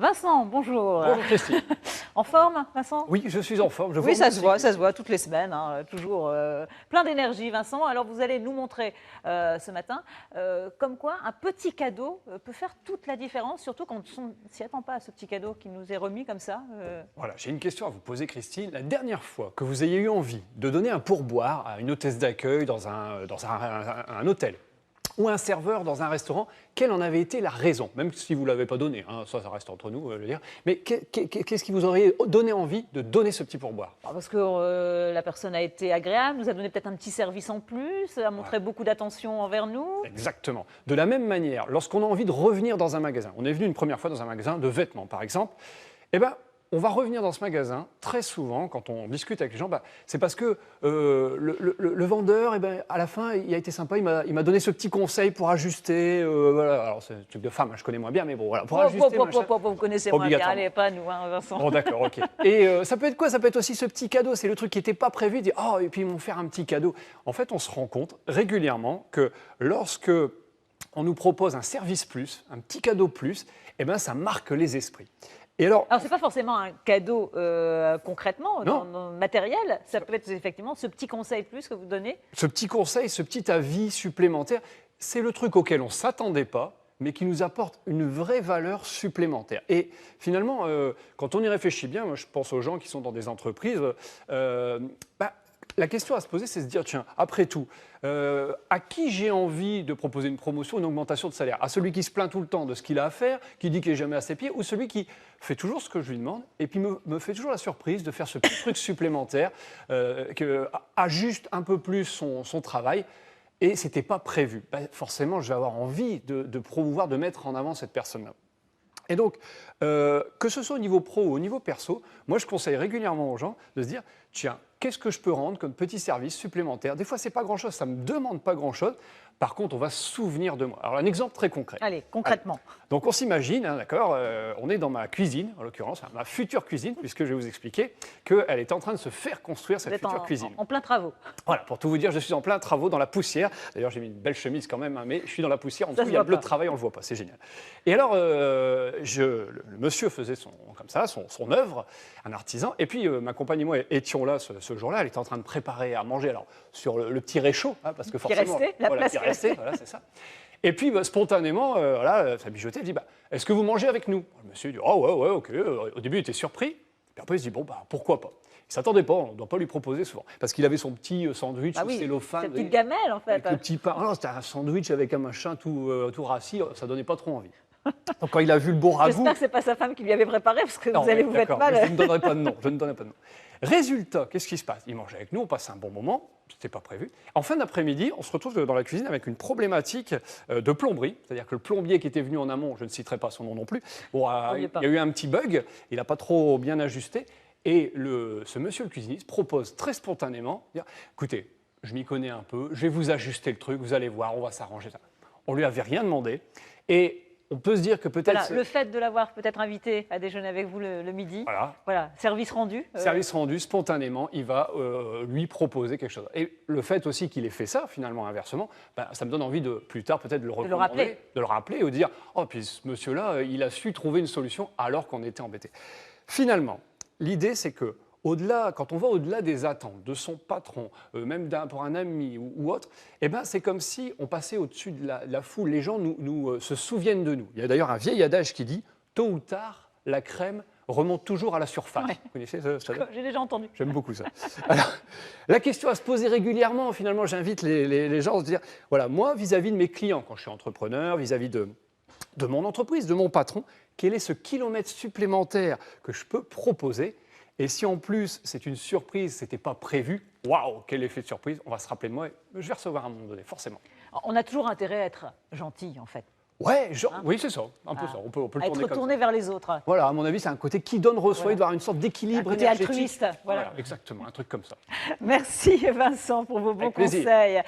Vincent, bonjour. Bonjour Christine. En forme, Vincent? Oui, je suis en forme. Oui, ça se voit toutes les semaines, hein, toujours plein d'énergie, Vincent. Alors, vous allez nous montrer ce matin comme quoi un petit cadeau peut faire toute la différence, surtout quand on ne s'y attend pas à ce petit cadeau qui nous est remis comme ça. Voilà, j'ai une question à vous poser, Christine. La dernière fois que vous ayez eu envie de donner un pourboire à une hôtesse d'accueil dans un hôtel, ou un serveur dans un restaurant, quelle en avait été la raison? Même si vous ne l'avez pas donné, hein, ça reste entre nous, je veux dire. Mais qu'est-ce qui vous aurait donné envie de donner ce petit pourboire? Parce que la personne a été agréable, nous a donné peut-être un petit service en plus, a montré beaucoup d'attention envers nous. Exactement. De la même manière, lorsqu'on a envie de revenir dans un magasin, on est venu une première fois dans un magasin de vêtements par exemple, eh ben, on va revenir dans ce magasin, très souvent, quand on discute avec les gens, c'est parce que le vendeur, à la fin, il a été sympa, il m'a donné ce petit conseil pour ajuster, voilà. Alors c'est un truc de femme, hein, je connais moins bien, mais bon, voilà, pour ajuster. Vous connaissez moins bien, allez, pas nous, hein, Vincent. Bon, d'accord, ok. Et ça peut être quoi? Ça peut être aussi ce petit cadeau, c'est le truc qui n'était pas prévu, dire, oh, et puis ils m'ont fait un petit cadeau. En fait, on se rend compte régulièrement que lorsque on nous propose un service plus, un petit cadeau plus, eh ben, ça marque les esprits. Alors, ce n'est pas forcément un cadeau concrètement, dans le matériel, ça peut être effectivement ce petit conseil plus que vous donnez. Ce petit conseil, ce petit avis supplémentaire, c'est le truc auquel on ne s'attendait pas, mais qui nous apporte une vraie valeur supplémentaire. Et finalement, quand on y réfléchit bien, moi je pense aux gens qui sont dans des entreprises, la question à se poser, c'est de se dire, tiens, après tout, à qui j'ai envie de proposer une promotion, une augmentation de salaire? À celui qui se plaint tout le temps de ce qu'il a à faire, qui dit qu'il n'est jamais à ses pieds, ou celui qui fait toujours ce que je lui demande et puis me fait toujours la surprise de faire ce petit truc supplémentaire, ajuste un peu plus son travail, et ce n'était pas prévu. Forcément, je vais avoir envie de promouvoir, de mettre en avant cette personne-là. Et donc, que ce soit au niveau pro ou au niveau perso, moi je conseille régulièrement aux gens de se dire, tiens, qu'est-ce que je peux rendre comme petit service supplémentaire? Des fois, c'est pas grand-chose, ça ne me demande pas grand-chose. Par contre, on va se souvenir de moi. Alors, un exemple très concret. Allez, concrètement. Allez. Donc, on s'imagine, hein, d'accord, on est dans ma cuisine, en l'occurrence, ma future cuisine, puisque je vais vous expliquer qu'elle est en train de se faire construire, cette future cuisine. En plein travaux. Voilà, pour tout vous dire, je suis en plein travaux dans la poussière. D'ailleurs, j'ai mis une belle chemise quand même, hein, mais je suis dans la poussière. En dessous, il y a le bleu de travail, on ne le voit pas, c'est génial. Et alors, le monsieur faisait son œuvre, un artisan, et puis ma compagne et moi étions là ce jour-là, elle était en train de préparer à manger, alors sur le petit réchaud, hein, parce que forcément, voilà, c'est ça. Et puis spontanément, sa bijotée, elle dit, est-ce que vous mangez avec nous? Le monsieur dit, oh ouais, ok. Au début, il était surpris, puis après il se dit, bon, pourquoi pas? Il ne s'attendait pas, on ne doit pas lui proposer souvent, parce qu'il avait son petit sandwich sous cellophane. Cette petite gamelle, en fait. Avec le petit pain. Non, c'était un sandwich avec un machin tout rassis, ça ne donnait pas trop envie. Donc quand il a vu le beau ragoût... J'espère que ce n'est pas sa femme qui lui avait préparé, parce que vous allez vous mettre mal. Je ne donnerai pas de nom, Résultat, qu'est-ce qui se passe? Il mange avec nous, on passe un bon moment, ce n'était pas prévu. En fin d'après-midi, on se retrouve dans la cuisine avec une problématique de plomberie, c'est-à-dire que le plombier qui était venu en amont, je ne citerai pas son nom non plus, il y a eu un petit bug, il n'a pas trop bien ajusté, et ce monsieur le cuisiniste propose très spontanément, dire, écoutez, je m'y connais un peu, je vais vous ajuster le truc, vous allez voir, on va s'arranger. On lui avait rien demandé, et on peut se dire que peut-être... Voilà, le fait de l'avoir peut-être invité à déjeuner avec vous le midi, voilà, service rendu. Service rendu, spontanément, il va lui proposer quelque chose. Et le fait aussi qu'il ait fait ça, finalement, inversement, ça me donne envie de, plus tard, peut-être de le recommander, de le rappeler, ou de dire, oh, puis ce monsieur-là, il a su trouver une solution alors qu'on était embêté. Finalement, l'idée, c'est que quand on va au-delà des attentes de son patron, même pour un ami ou autre, c'est comme si on passait au-dessus de la foule. Les gens se souviennent de nous. Il y a d'ailleurs un vieil adage qui dit « Tôt ou tard, la crème remonte toujours à la surface ». Ouais. Vous connaissez ça? J'ai déjà entendu. J'aime beaucoup ça. Alors, la question à se poser régulièrement, finalement, j'invite les gens à se dire, voilà, moi, vis-à-vis de mes clients, quand je suis entrepreneur, vis-à-vis de mon entreprise, de mon patron, quel est ce kilomètre supplémentaire que je peux proposer? Et si en plus c'est une surprise, ce n'était pas prévu, waouh, quel effet de surprise, on va se rappeler de moi, je vais recevoir à un moment donné, forcément. On a toujours intérêt à être gentil, en fait. Ouais, oui, c'est ça, un peu ça, on peut le tourner comme ça. Être tourné vers les autres. Voilà, à mon avis, c'est un côté qui donne, reçoit, il doit avoir une sorte d'équilibre énergétique. Altruiste, voilà, exactement, un truc comme ça. Merci Vincent pour vos bons conseils.